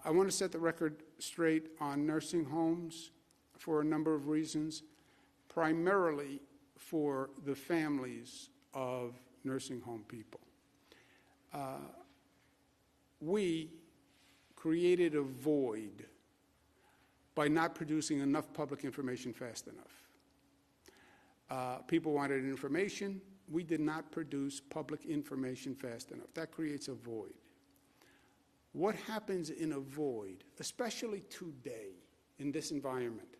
I want to set the record straight on nursing homes for a number of reasons, primarily for the families of nursing home people. We created a void by not producing enough public information fast enough. People wanted information. We did not produce public information fast enough. That creates a void. What happens in a void, especially today in this environment,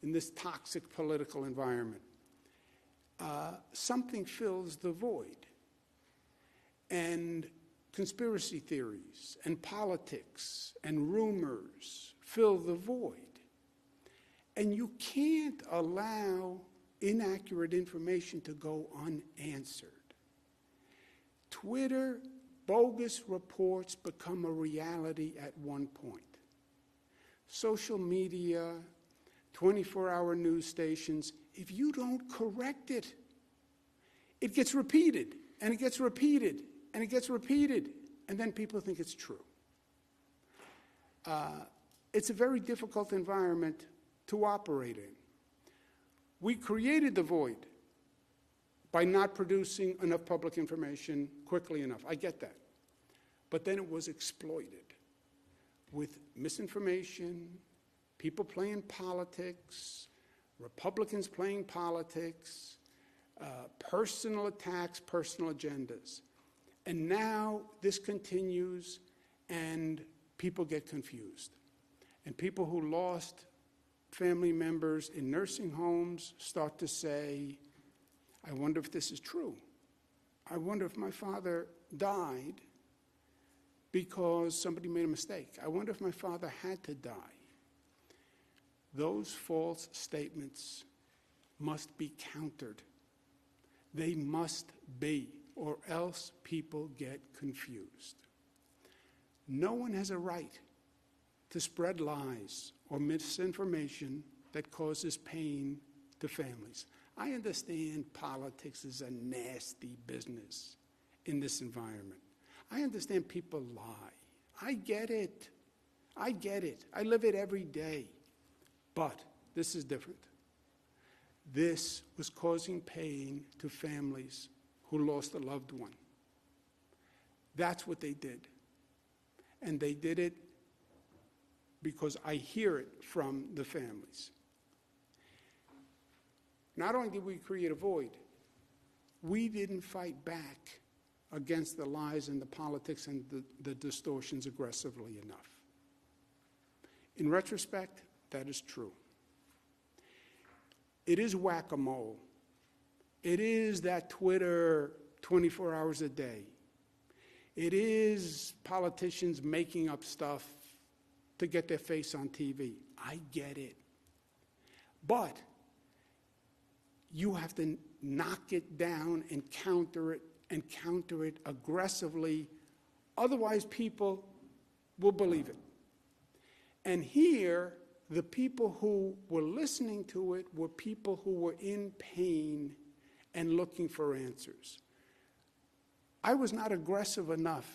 in this toxic political environment? Something fills the void. And conspiracy theories and politics and rumors fill the void. And you can't allow inaccurate information to go unanswered. Twitter, bogus reports become a reality at one point. Social media, 24-hour news stations, if you don't correct it, it gets repeated, and it gets repeated, and it gets repeated, and then people think it's true. It's a very difficult environment to operate in. We created the void by not producing enough public information quickly enough. I get that. But then it was exploited with misinformation, people playing politics, Republicans playing politics, personal attacks, personal agendas. And now this continues, and people get confused. And people who lost family members in nursing homes start to say, I wonder if this is true. I wonder if my father died because somebody made a mistake. I wonder if my father had to die. Those false statements must be countered. They must be, or else people get confused. No one has a right to spread lies or misinformation that causes pain to families. I understand politics is a nasty business in this environment. I understand people lie. I get it. I get it. I live it every day. But this is different. This was causing pain to families who lost a loved one. That's what they did. And they did it because I hear it from the families. Not only did we create a void, we didn't fight back against the lies and the politics and the distortions aggressively enough. In retrospect, that is true. It is whack-a-mole. It is that Twitter 24 hours a day. It is politicians making up stuff to get their face on TV. I get it. But you have to knock it down and counter it aggressively. Otherwise, people will believe it. And here, the people who were listening to it were people who were in pain and looking for answers. I was not aggressive enough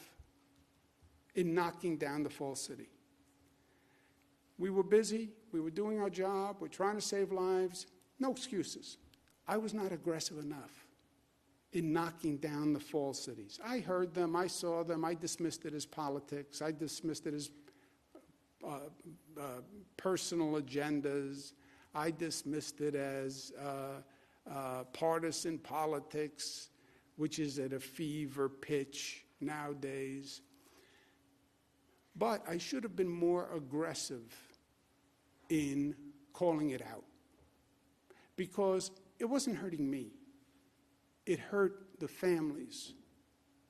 in knocking down the falsity. We were busy, we were doing our job, we're trying to save lives, no excuses. I was not aggressive enough in knocking down the falsities. I heard them, I saw them, I dismissed it as politics, I dismissed it as personal agendas, I dismissed it as partisan politics, which is at a fever pitch nowadays. But I should have been more aggressive in calling it out, because it wasn't hurting me. It hurt the families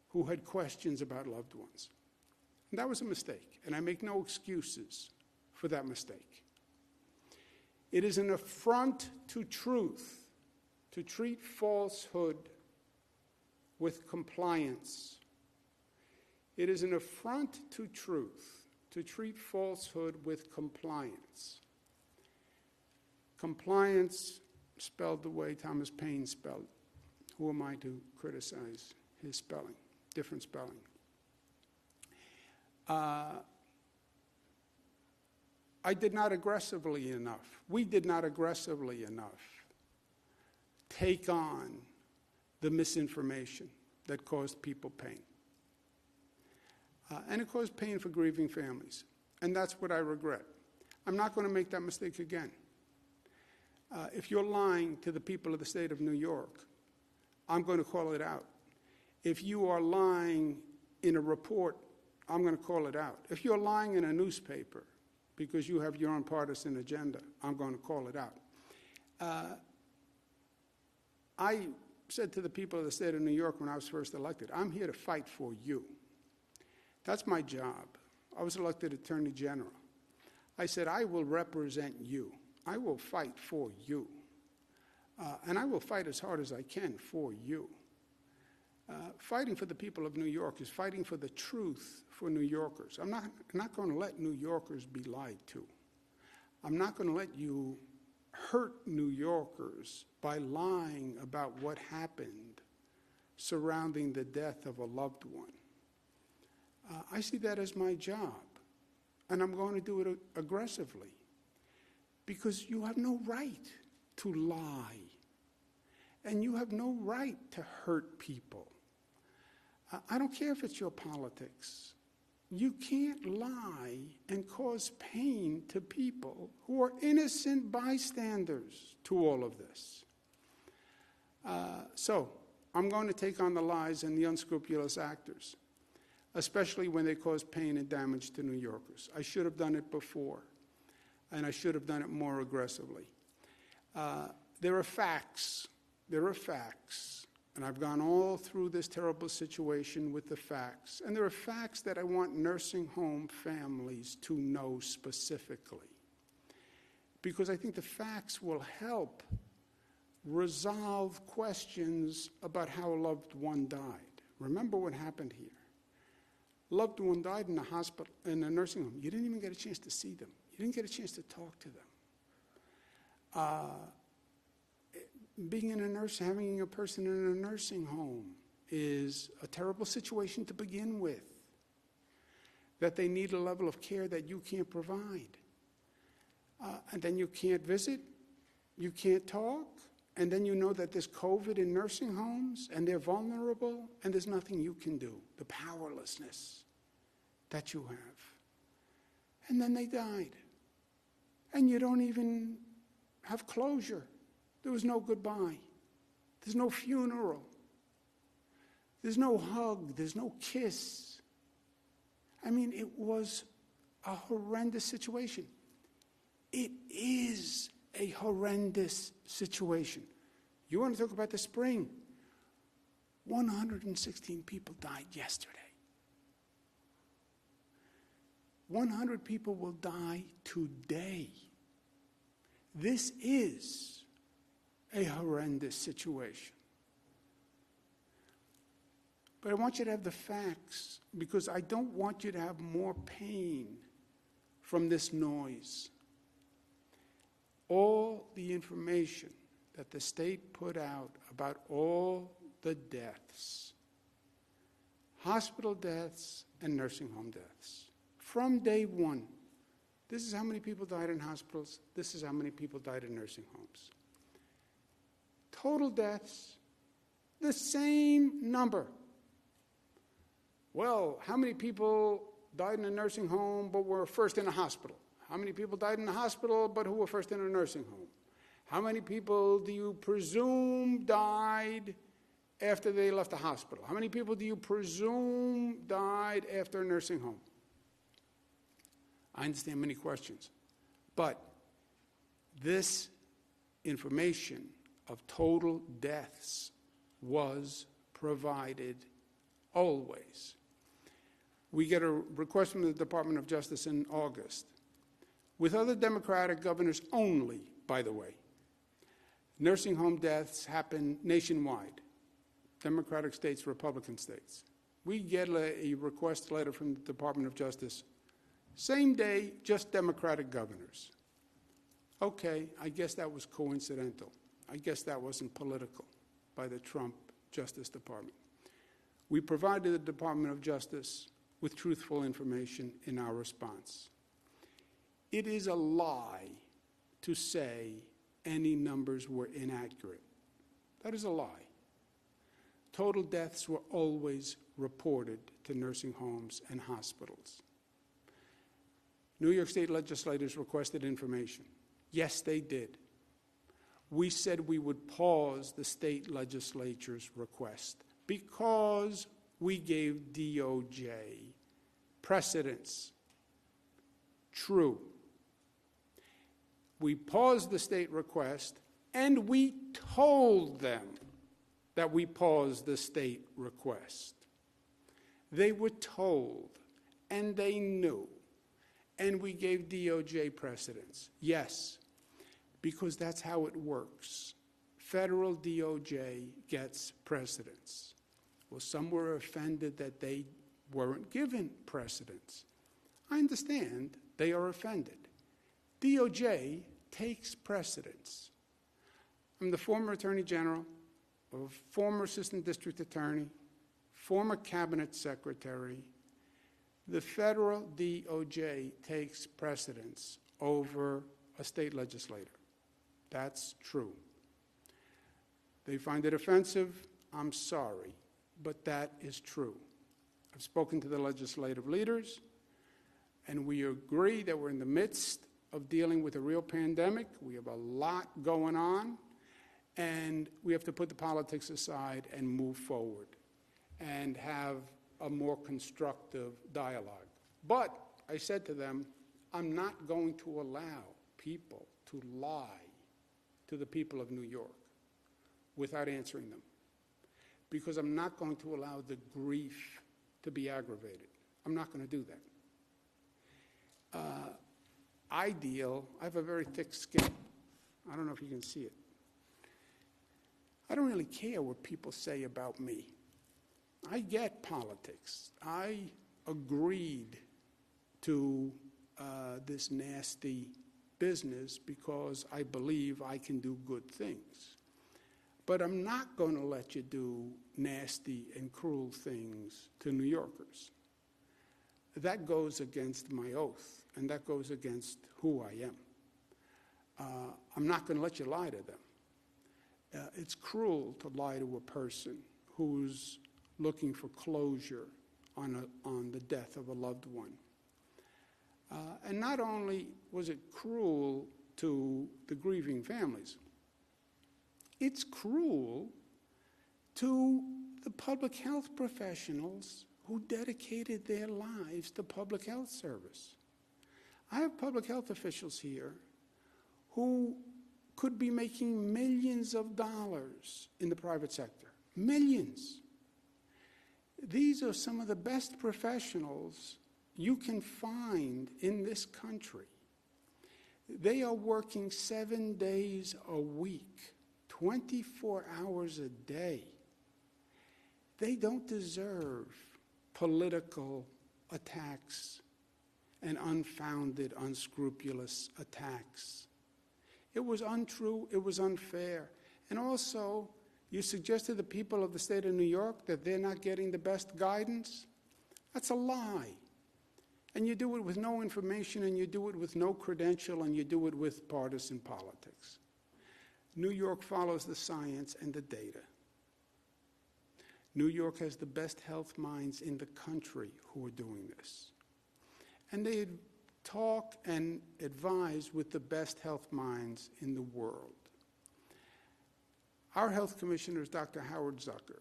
who had questions about loved ones. And that was a mistake, and I make no excuses for that mistake. It is an affront to truth to treat falsehood with compliance. It is an affront to truth to treat falsehood with compliance. Compliance spelled the way Thomas Paine spelled it. Who am I to criticize his spelling? Different spelling. I did not aggressively enough, we did not aggressively enough take on the misinformation that caused people pain. And it caused pain for grieving families. And that's what I regret. I'm not going to make that mistake again. If you're lying to the people of the state of New York, I'm going to call it out. If you are lying in a report, I'm going to call it out. If you're lying in a newspaper because you have your own partisan agenda, I'm going to call it out. I said to the people of the state of New York when I was first elected, I'm here to fight for you. That's my job. I was elected Attorney General. I said, I will represent you. I will fight for you. And I will fight as hard as I can for you. Fighting for the people of New York is fighting for the truth for New Yorkers. I'm not going to let New Yorkers be lied to. I'm not going to let you hurt New Yorkers by lying about what happened surrounding the death of a loved one. I see that as my job, and I'm going to do it aggressively, because you have no right to lie, and you have no right to hurt people. I don't care if it's your politics. You can't lie and cause pain to people who are innocent bystanders to all of this. So I'm going to take on the lies and the unscrupulous actors, especially when they cause pain and damage to New Yorkers. I should have done it before, and I should have done it more aggressively. There are facts. There are facts. And I've gone all through this terrible situation with the facts. And there are facts that I want nursing home families to know specifically, because I think the facts will help resolve questions about how a loved one died. Remember what happened here. Loved one died in a hospital, in a nursing home. You didn't even get a chance to see them. You didn't get a chance to talk to them. Being in a nurse, having a person in a nursing home is a terrible situation to begin with, that they need a level of care that you can't provide. And then you can't visit, you can't talk, and then you know that there's COVID in nursing homes, and they're vulnerable, and there's nothing you can do, the powerlessness that you have. And then they died. And you don't even have closure. There was no goodbye. There's no funeral. There's no hug. There's no kiss. I mean, it was a horrendous situation. It is a horrendous situation. You want to talk about the spring? 116 people died yesterday. 100 people will die today. This is a horrendous situation. But I want you to have the facts, because I don't want you to have more pain from this noise. All the information that the state put out about all the deaths, hospital deaths and nursing home deaths, from day one, this is how many people died in hospitals, this is how many people died in nursing homes. Total deaths, the same number. Well, how many people died in a nursing home but were first in a hospital? How many people died in a hospital but who were first in a nursing home? How many people do you presume died after they left the hospital? How many people do you presume died after a nursing home? I understand many questions, but this information of total deaths was provided always. We get a request from the Department of Justice in August, with other Democratic governors only, by the way. Nursing home deaths happen nationwide, Democratic states, Republican states. We get a request letter from the Department of Justice, same day, just Democratic governors. Okay, I guess that was coincidental. I guess that wasn't political by the Trump Justice Department. We provided the Department of Justice with truthful information in our response. It is a lie to say any numbers were inaccurate. That is a lie. Total deaths were always reported to nursing homes and hospitals. New York State legislators requested information. Yes, they did. We said we would pause the state legislature's request because we gave DOJ precedence. True. We paused the state request, and we told them that we paused the state request. They were told, and they knew, and we gave DOJ precedence. Yes, because that's how it works. Federal DOJ gets precedence. Well, some were offended that they weren't given precedence. I understand they are offended. DOJ takes precedence. I'm the former Attorney General, a former Assistant District Attorney, former Cabinet Secretary. The federal DOJ takes precedence over a state legislator. That's true. They find it offensive. I'm sorry, but that is true. I've spoken to the legislative leaders, and we agree that we're in the midst of dealing with a real pandemic. We have a lot going on, and we have to put the politics aside and move forward and have a more constructive dialogue. But I said to them, I'm not going to allow people to lie to the people of New York without answering them, because I'm not going to allow the grief to be aggravated. I'm not going to do that. I have a very thick skin. I don't know if you can see it. I don't really care what people say about me. I get politics. I agreed to this nasty business because I believe I can do good things. But I'm not going to let you do nasty and cruel things to New Yorkers. That goes against my oath, and that goes against who I am. I'm not going to let you lie to them. It's cruel to lie to a person who's looking for closure on the death of a loved one. And not only was it cruel to the grieving families, it's cruel to the public health professionals who dedicated their lives to public health service. I have public health officials here who could be making millions of dollars in the private sector. Millions. These are some of the best professionals you can find in this country. They are working 7 days a week, 24 hours a day. They don't deserve political attacks and unfounded, unscrupulous attacks. It was untrue, it was unfair. And also, you suggest to the people of the state of New York that they're not getting the best guidance? That's a lie. And you do it with no information, and you do it with no credential, and you do it with partisan politics. New York follows the science and the data. New York has the best health minds in the country who are doing this. And they talk and advise with the best health minds in the world. Our health commissioner is Dr. Howard Zucker.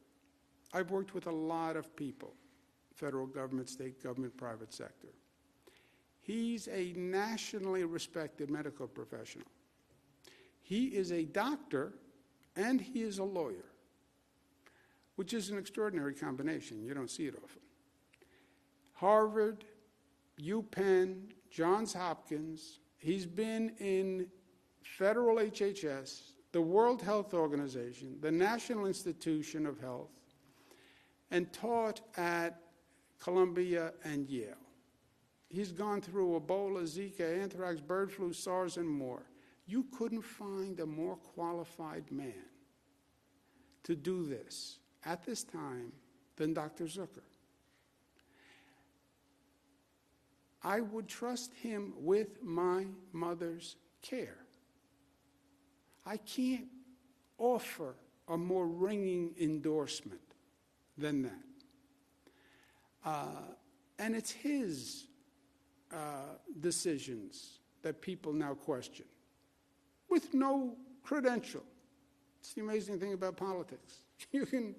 I've worked with a lot of people, federal government, state government, private sector. He's a nationally respected medical professional. He is a doctor and he is a lawyer, which is an extraordinary combination. You don't see it often. Harvard, UPenn, Johns Hopkins. He's been in federal HHS, the World Health Organization, the National Institution of Health, and taught at Columbia and Yale. He's gone through Ebola, Zika, anthrax, bird flu, SARS, and more. You couldn't find a more qualified man to do this at this time than Dr. Zucker. I would trust him with my mother's care. I can't offer a more ringing endorsement than that. And it's his decisions that people now question, with no credential. It's the amazing thing about politics. You can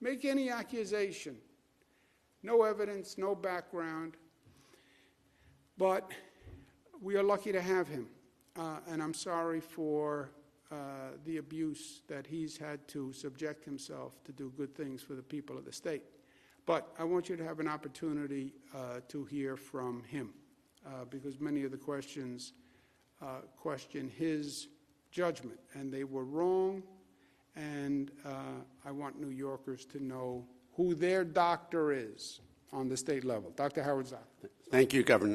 make any accusation, no evidence, no background, but we are lucky to have him. And I'm sorry for the abuse that he's had to subject himself to do good things for the people of the state. But I want you to have an opportunity to hear from him, because many of the questions question his judgment, and they were wrong, and I want New Yorkers to know who their doctor is on the state level. Dr. Howard Zucker. Thank you, Governor.